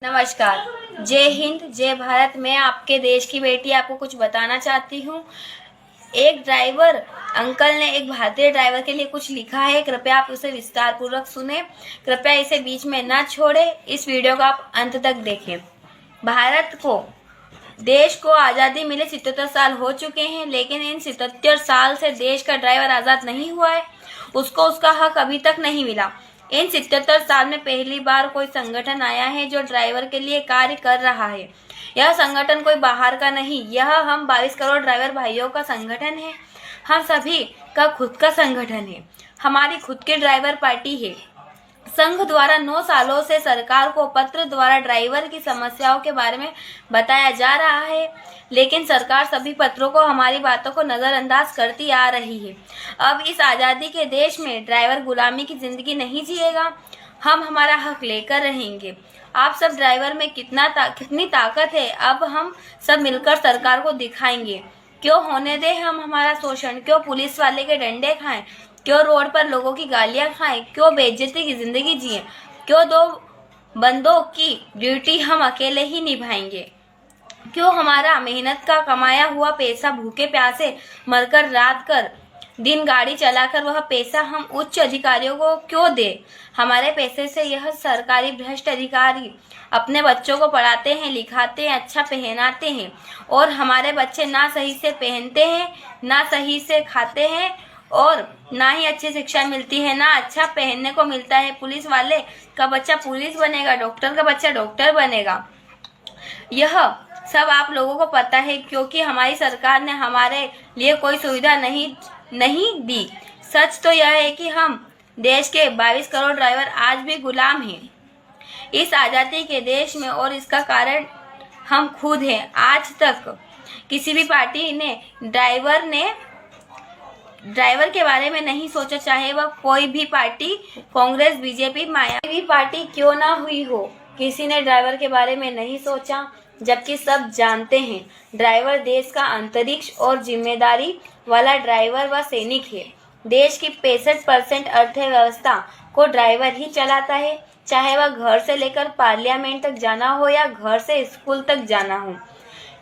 नमस्कार। जय हिंद, जय भारत। मैं आपके देश की बेटी आपको कुछ बताना चाहती हूँ। एक ड्राइवर अंकल ने एक भारतीय ड्राइवर के लिए कुछ लिखा है। कृपया आप उसे विस्तार पूर्वक सुने। कृपया इसे बीच में न छोड़े। इस वीडियो को आप अंत तक देखें। देश को आज़ादी मिले 77 साल हो चुके हैं, लेकिन इन 77 साल से देश का ड्राइवर आज़ाद नहीं हुआ है। उसको उसका हक अभी तक नहीं मिला। इन 77 साल में पहली बार कोई संगठन आया है जो ड्राइवर के लिए कार्य कर रहा है। यह संगठन कोई बाहर का नहीं, यह हम 22 करोड़ ड्राइवर भाइयों का संगठन है। हम सभी का खुद का संगठन है। हमारी खुद की ड्राइवर पार्टी है। संघ द्वारा 9 सालों से सरकार को पत्र द्वारा ड्राइवर की समस्याओं के बारे में बताया जा रहा है, लेकिन सरकार सभी पत्रों को, हमारी बातों को नजरअंदाज करती आ रही है। अब इस आज़ादी के देश में ड्राइवर गुलामी की जिंदगी नहीं जिएगा। हम हमारा हक लेकर रहेंगे। आप सब ड्राइवर में कितनी ताकत है, अब हम सब मिलकर सरकार को दिखाएंगे। क्यों होने दे हम हमारा शोषण? क्यों पुलिस वाले के डंडे खाएं? क्यों रोड पर लोगों की गालियां खाएं? क्यों बेइज्जती की जिंदगी जिएं? क्यों 2 बंदों की ड्यूटी हम अकेले ही निभाएंगे? क्यों हमारा मेहनत का कमाया हुआ पैसा भूखे प्यासे मरकर रात कर दिन गाड़ी चलाकर वह पैसा हम उच्च अधिकारियों को क्यों दे? हमारे पैसे से यह सरकारी भ्रष्ट अधिकारी अपने बच्चों को पढ़ाते हैं, लिखाते हैं, अच्छा पहनाते हैं, और हमारे बच्चे ना सही से पहनते हैं, ना सही से खाते हैं, और ना ही अच्छी शिक्षा मिलती है, ना अच्छा पहनने को मिलता है। पुलिस वाले का बच्चा पुलिस बनेगा, डॉक्टर का बच्चा डॉक्टर बनेगा। यह सब आप लोगों को पता है, क्योंकि हमारी सरकार ने हमारे लिए कोई सुविधा नहीं दी। सच तो यह है कि हम देश के 22 करोड़ ड्राइवर आज भी गुलाम हैं इस आज़ादी के देश में, और इसका कारण हम खुद हैं। आज तक किसी भी पार्टी ने ड्राइवर के बारे में नहीं सोचा, चाहे वह कोई भी party, Congress, BJP, Mayawati party क्यों ना हुई हो। किसी ने ड्राइवर के बारे में नहीं सोचा, जबकि सब जानते हैं ड्राइवर देश का अंतरिक्ष और जिम्मेदारी वाला ड्राइवर व सैनिक है। देश की 65% अर्थव्यवस्था को ड्राइवर ही चलाता है, चाहे वह घर से लेकर पार्लियामेंट तक जाना हो, या घर से स्कूल तक जाना हो,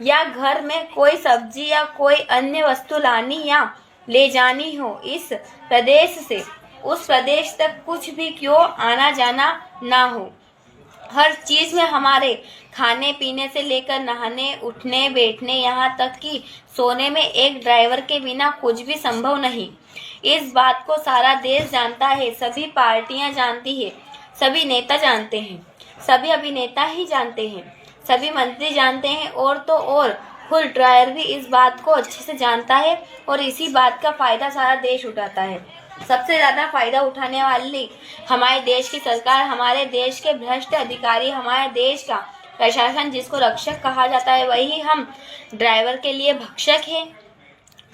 या घर में कोई सब्जी या कोई अन्य वस्तु लानी या ले जानी हो। इस प्रदेश से उस प्रदेश तक कुछ भी क्यों आना जाना ना हो, हर चीज में, हमारे खाने पीने से लेकर नहाने, उठने, बैठने, यहाँ तक कि सोने में, एक ड्राइवर के बिना कुछ भी संभव नहीं। इस बात को सारा देश जानता है, सभी पार्टियां जानती है, सभी नेता जानते हैं, सभी अभिनेता ही जानते हैं, सभी मंत्री जानते हैं, और तो और खुद ड्राइवर भी इस बात को अच्छे से जानता है, और इसी बात का फायदा सारा देश उठाता है। सबसे ज्यादा फायदा उठाने वाली हमारे देश की सरकार, हमारे देश के भ्रष्ट अधिकारी, हमारे देश का प्रशासन, जिसको रक्षक कहा जाता है, वही हम ड्राइवर के लिए भक्षक है।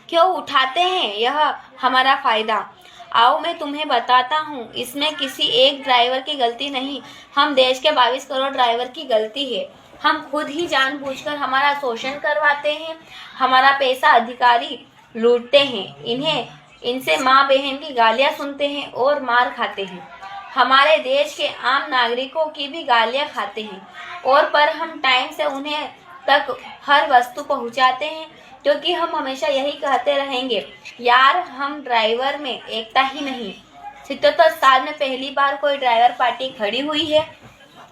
क्यों उठाते हैं यह हमारा फायदा? आओ मैं तुम्हें बताता हूँ। इसमें किसी एक ड्राइवर की गलती नहीं, हम देश के 22 करोड़ ड्राइवर की गलती है। हम खुद ही जानबूझकर हमारा शोषण करवाते हैं, हमारा पैसा अधिकारी लूटते हैं, इनसे माँ बहन की गालियाँ सुनते हैं और मार खाते हैं। हमारे देश के आम नागरिकों की भी गालियाँ खाते हैं, और पर हम टाइम से उन्हें तक हर वस्तु पहुँचाते हैं, क्योंकि हम हमेशा यही कहते रहेंगे, यार हम ड्राइवर में एकता ही नहीं। 77 साल में पहली बार कोई ड्राइवर पार्टी खड़ी हुई है,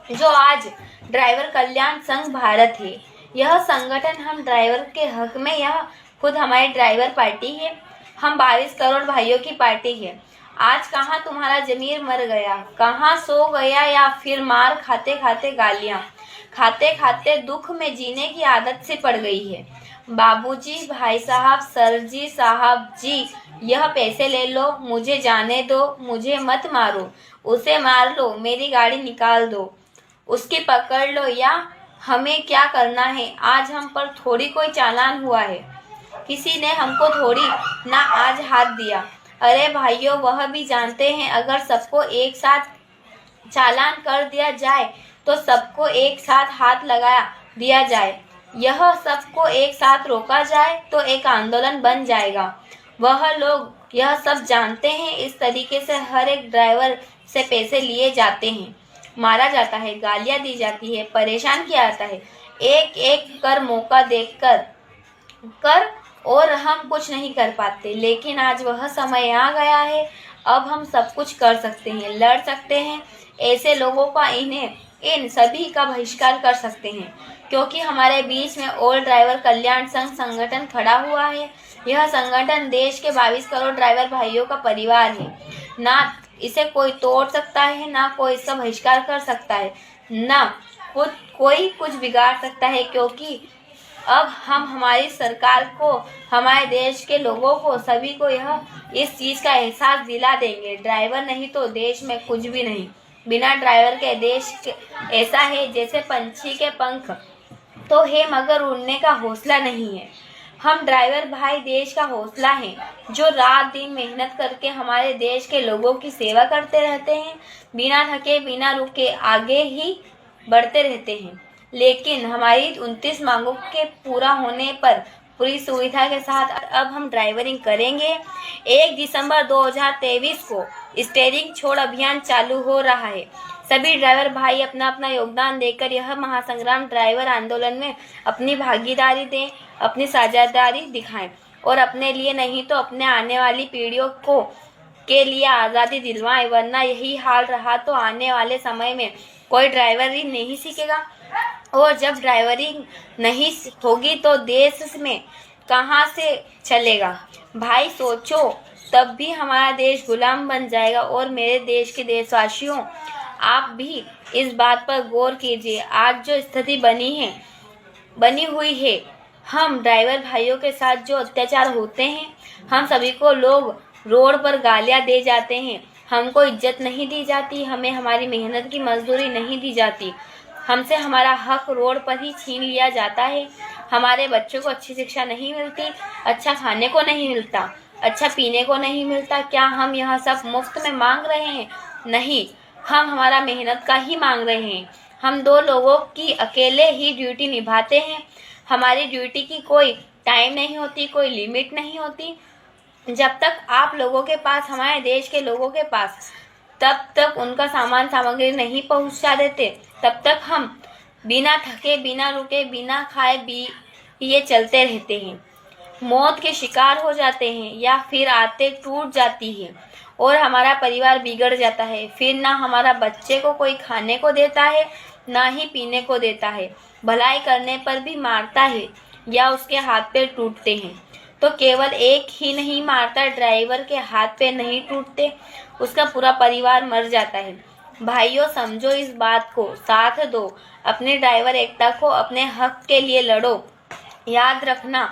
जो आज ड्राइवर कल्याण संघ भारत है। यह संगठन हम ड्राइवर के हक में, यह खुद हमारी ड्राइवर पार्टी है। हम 22 करोड़ भाइयों की पार्टी है। आज कहाँ तुम्हारा जमीर मर गया, कहाँ सो गया, या फिर मार खाते खाते, गालियाँ खाते खाते दुख में जीने की आदत से पड़ गई है। बाबूजी, भाई साहब, सर जी, साहब जी, यह पैसे ले लो, मुझे जाने दो, मुझे मत मारो, उसे मार लो, मेरी गाड़ी निकाल दो, उसकी पकड़ लो, या हमें क्या करना है? आज हम पर थोड़ी कोई चालान हुआ है, किसी ने हमको थोड़ी ना आज हाथ दिया। अरे भाइयों, वह भी जानते हैं, अगर सबको एक साथ चालान कर दिया जाए तो सबको एक साथ हाथ लगा दिया जाए, यह सबको एक साथ रोका जाए तो एक आंदोलन बन जाएगा। वह लोग यह सब जानते हैं। इस तरीके से हर एक ड्राइवर से पैसे लिए जाते हैं। मारा जाता है, गालियां दी जाती है, परेशान किया जाता है, एक एक कर मौका कर और हम कुछ नहीं कर पाते। लेकिन आज वह समय आ गया है, अब हम सब कुछ कर सकते हैं, लड़ सकते हैं, ऐसे लोगों का इन सभी का बहिष्कार कर सकते हैं, क्योंकि हमारे बीच में ऑल ड्राइवर कल्याण संघ संगठन खड़ा हुआ है। यह संगठन देश के 22 करोड़ ड्राइवर भाइयों का परिवार है। ना इसे कोई तोड़ सकता है, ना कोई इसका बहिष्कार कर सकता है, ना कोई कुछ बिगाड़ सकता है, क्योंकि अब हम हमारी सरकार को, हमारे देश के लोगों को, सभी को इस चीज का एहसास दिला देंगे। ड्राइवर नहीं तो देश में कुछ भी नहीं। बिना ड्राइवर के देश ऐसा है जैसे पंछी के पंख तो है मगर उड़ने का हौसला नहीं है। हम ड्राइवर भाई देश का हौसला हैं, जो रात दिन मेहनत करके हमारे देश के लोगों की सेवा करते रहते हैं, बिना थके बिना रुके आगे ही बढ़ते रहते हैं। लेकिन हमारी 29 मांगों के पूरा होने पर पूरी सुविधा के साथ अब हम ड्राइवरिंग करेंगे। 1 दिसंबर 2023 को स्टीयरिंग छोड़ अभियान चालू हो रहा है। सभी ड्राइवर भाई अपना अपना योगदान देकर यह महासंग्राम ड्राइवर आंदोलन में अपनी भागीदारी दें, अपनी साझेदारी दिखाएं और अपने लिए नहीं तो अपने आने वाली पीढ़ियों के लिए आज़ादी दिलवाएं। वरना यही हाल रहा तो आने वाले समय में कोई ड्राइवरी नहीं सीखेगा, और जब ड्राइवरिंग नहीं होगी तो देश में कहाँ से चलेगा। भाई सोचो, तब भी हमारा देश गुलाम बन जाएगा। और मेरे देश के देशवासियों, आप भी इस बात पर गौर कीजिए। आज जो स्थिति बनी हुई है, हम ड्राइवर भाइयों के साथ जो अत्याचार होते हैं, हम सभी को लोग रोड पर गालियां दे जाते हैं, हमको इज्जत नहीं दी जाती, हमें हमारी मेहनत की मजदूरी नहीं दी जाती, हमसे हमारा हक रोड पर ही छीन लिया जाता है। हमारे बच्चों को अच्छी शिक्षा नहीं मिलती, अच्छा खाने को नहीं मिलता, अच्छा पीने को नहीं मिलता। क्या हम यह सब मुफ्त में मांग रहे हैं? नहीं, हम हमारा मेहनत का ही मांग रहे हैं। हम 2 लोगों की अकेले ही ड्यूटी निभाते हैं। हमारी ड्यूटी की कोई टाइम नहीं होती, कोई लिमिट नहीं होती। जब तक आप लोगों के पास, हमारे देश के लोगों के पास तब तक उनका सामान सामग्री नहीं पहुंचा देते, तब तक हम बिना थके बिना रुके बिना खाए पिए चलते रहते हैं, मौत के शिकार हो जाते हैं, या फिर आते टूट जाती है और हमारा परिवार बिगड़ जाता है। फिर ना हमारा बच्चे को कोई खाने को देता है, ना ही पीने को देता है। भलाई करने पर भी मारता है या उसके हाथ पैर टूटते हैं। तो केवल एक ही नहीं मारता, ड्राइवर के हाथ पैर नहीं टूटते, उसका पूरा परिवार मर जाता है। भाइयों, समझो इस बात को, साथ दो, अपने ड्राइवर एकता को, अपने हक के लिए लड़ो। याद रखना,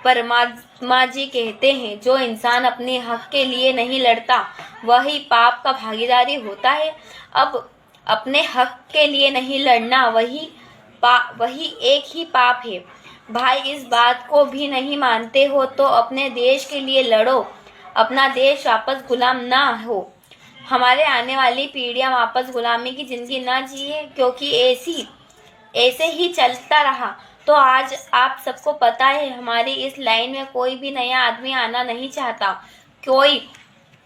परमात्मा जी कहते हैं, जो इंसान अपने हक के लिए नहीं लड़ता वही पाप का भागीदारी होता है। अब अपने हक के लिए नहीं लड़ना वही एक ही पाप है। भाई, इस बात को भी नहीं मानते हो तो अपने देश के लिए लड़ो, अपना देश वापस गुलाम ना हो, हमारे आने वाली पीढ़ियां वापस गुलामी की जिंदगी ना जिए। क्योंकि ऐसे ही चलता रहा तो आज आप सबको पता है, हमारी इस लाइन में कोई भी नया आदमी आना नहीं चाहता, कोई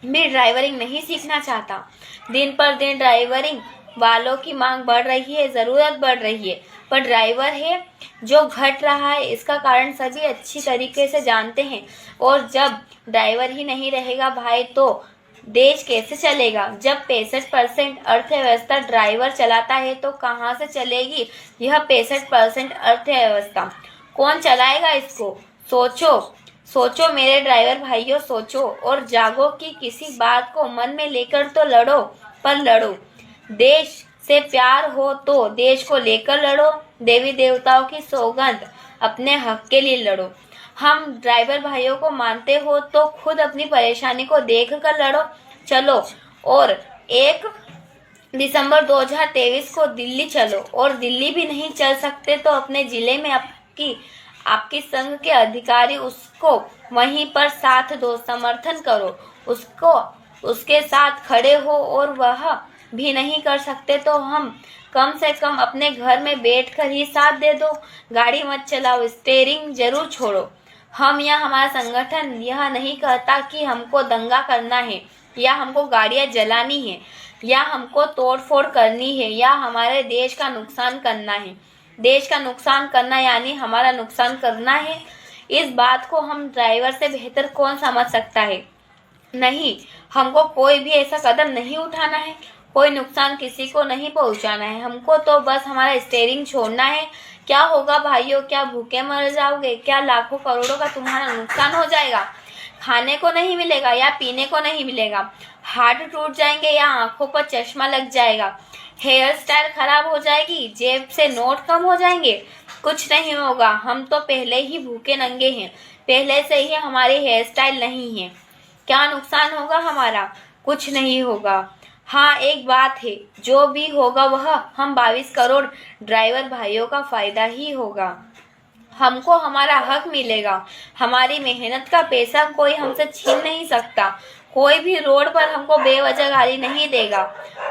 भी ड्राइवरिंग नहीं सीखना चाहता। दिन पर दिन ड्राइवरिंग वालों की मांग बढ़ रही है, ज़रूरत बढ़ रही है, पर ड्राइवर है जो घट रहा है। इसका कारण सभी अच्छी तरीके से जानते हैं। और जब ड्राइवर ही नहीं रहेगा भाई, तो देश कैसे चलेगा? जब 65% अर्थव्यवस्था ड्राइवर चलाता है तो कहाँ से चलेगी यह 65% अर्थव्यवस्था? कौन चलाएगा इसको? सोचो मेरे ड्राइवर भाइयों, सोचो और जागो कि किसी बात को मन में लेकर तो लड़ो, पर लड़ो। देश से प्यार हो तो देश को लेकर लड़ो। देवी देवताओं की सौगंध, अपने हक के लिए लड़ो। हम ड्राइवर भाइयों को मानते हो तो खुद अपनी परेशानी को देख कर लड़ो। चलो और 1 दिसंबर 2023 को दिल्ली चलो, और दिल्ली भी नहीं चल सकते तो अपने जिले में आपकी संघ के अधिकारी उसको वहीं पर साथ दो, समर्थन करो, उसके साथ खड़े हो। और वह भी नहीं कर सकते तो हम कम से कम अपने घर में बैठकर ही साथ दे दो। गाड़ी मत चलाओ, स्टीयरिंग जरूर छोड़ो। हम या हमारा संगठन यह नहीं कहता कि हमको दंगा करना है या हमको गाड़ियां जलानी है, या हमको तोड़फोड़ करनी है या हमारे देश का नुकसान करना है। देश का नुकसान करना यानी हमारा नुकसान करना है। इस बात को हम ड्राइवर से बेहतर कौन समझ सकता है। नहीं, हमको कोई भी ऐसा कदम नहीं उठाना है, कोई नुकसान किसी को नहीं पहुंचाना है। हमको तो बस हमारा स्टीयरिंग छोड़ना है। क्या होगा भाइयों, क्या भूखे मर जाओगे, क्या लाखों करोड़ों का तुम्हारा नुकसान हो जाएगा। खाने को नहीं मिलेगा या पीने को नहीं मिलेगा, हाथ टूट जाएंगे या आंखों पर चश्मा लग जाएगा, हेयर स्टाइल खराब हो जाएगी, जेब से नोट कम हो जाएंगे, कुछ नहीं होगा। हम तो पहले ही भूखे नंगे हैं, पहले से ही हमारी हेयर स्टाइल नहीं है। क्या नुकसान होगा हमारा? कुछ नहीं होगा। हाँ, एक बात है, जो भी होगा वह हम 22 करोड़ ड्राइवर भाइयों का फायदा ही होगा। हमको हमारा हक मिलेगा। हमारी मेहनत का पैसा कोई हमसे छीन नहीं सकता। कोई भी रोड पर हमको बेवजह गाली नहीं देगा,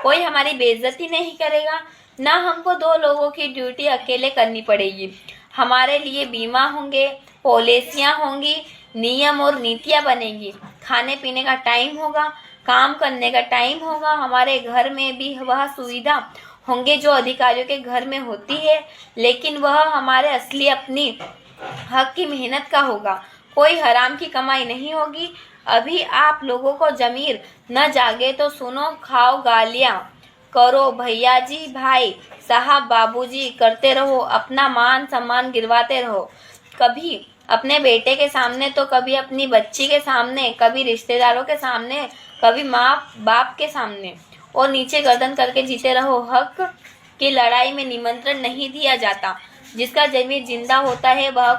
कोई हमारी बेइज्जती नहीं करेगा। ना हमको 2 लोगों की ड्यूटी अकेले करनी पड़ेगी। हमारे लिए बीमा होंगे, पॉलिसियां होंगी, नियम और नीतियां बनेगी। खाने पीने का टाइम होगा, काम करने का टाइम होगा। हमारे घर में भी वह सुविधा होंगे जो अधिकारियों के घर में होती है, लेकिन वह हमारे असली अपनी हक की मेहनत का होगा। कोई हराम की कमाई नहीं होगी। अभी आप लोगों को जमीर न जागे तो सुनो, खाओ गालियां, करो भैया जी, भाई साहब, बाबूजी करते रहो, अपना मान सम्मान गिरवाते रहो। कभी अपने बेटे के सामने तो कभी अपनी बच्ची के सामने, कभी रिश्तेदारों के सामने, कभी माँ बाप के सामने, और नीचे गर्दन करके जीते रहो। हक की लड़ाई में निमंत्रण नहीं दिया जाता। जिसका जमीर जिंदा होता है वह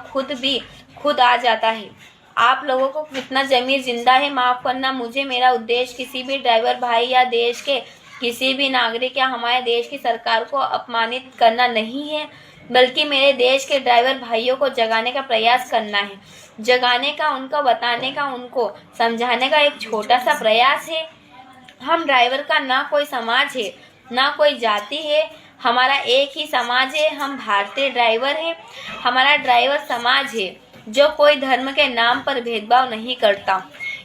खुद आ जाता है। आप लोगों को कितना जमीर जिंदा है, माफ करना मुझे। मेरा उद्देश्य किसी भी ड्राइवर भाई या देश के किसी भी नागरिक या हमारे देश की सरकार को अपमानित करना नहीं है, बल्कि मेरे देश के ड्राइवर भाइयों को जगाने का प्रयास करना है। जगाने का, उनको बताने का, उनको समझाने का एक छोटा सा प्रयास है। हम ड्राइवर का ना कोई समाज है, ना कोई जाति है, हमारा एक ही समाज है। हम भारतीय ड्राइवर हैं। हमारा ड्राइवर समाज है जो कोई धर्म के नाम पर भेदभाव नहीं करता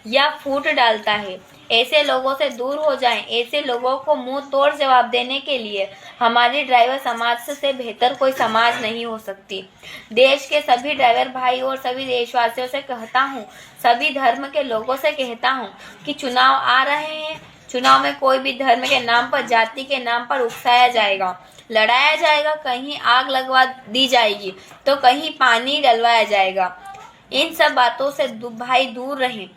या फूट डालता है। ऐसे लोगों से दूर हो जाएं। ऐसे लोगों को मुंह तोड़ जवाब देने के लिए हमारी ड्राइवर समाज से बेहतर कोई समाज नहीं हो सकती। देश के सभी ड्राइवर भाई और सभी देशवासियों से कहता हूँ, सभी धर्म के लोगों से कहता हूँ कि चुनाव आ रहे हैं। चुनाव में कोई भी धर्म के नाम पर, जाति के नाम पर उकसाया जाएगा, लड़ाया जाएगा, कहीं आग लगवा दी जाएगी तो कहीं पानी डलवाया जाएगा। इन सब बातों से भाई दूर रहें।